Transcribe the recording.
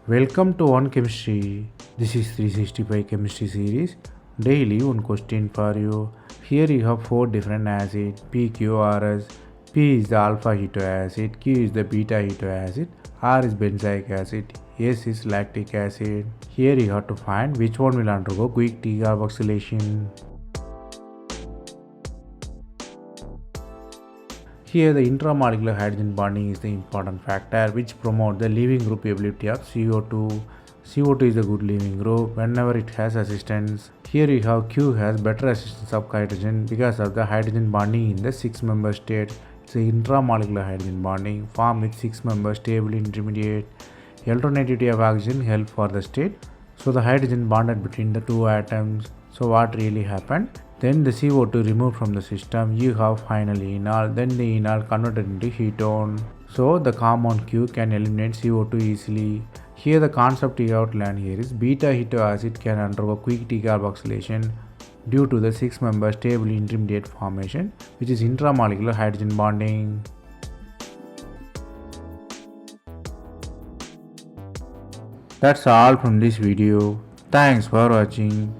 Welcome to One Chemistry. This is 365 Chemistry series. Daily one question for you. Here you have 4 different acids PQRS. P is the alpha keto acid, Q is the beta keto acid, R is benzoic acid, S is lactic acid. Here you have to find which one will undergo quick decarboxylation. Here the intramolecular hydrogen bonding is the important factor which promotes the leaving group ability of CO2. CO2 is a good leaving group whenever it has assistance. Here you have Q has better assistance of hydrogen because of the hydrogen bonding in the 6-member state. It's a intramolecular hydrogen bonding formed with 6-member stable intermediate. Electronegativity of oxygen help for the state. So the hydrogen bonded between the two atoms. So what really happened? Then the CO2 removed from the system, you have finally enol, then the enol converted into ketone. So the compound Q can eliminate CO2 easily. Here the concept you outlined here is beta keto acid can undergo quick decarboxylation due to the 6-member stable intermediate formation, which is intramolecular hydrogen bonding. That's all from this video. Thanks for watching.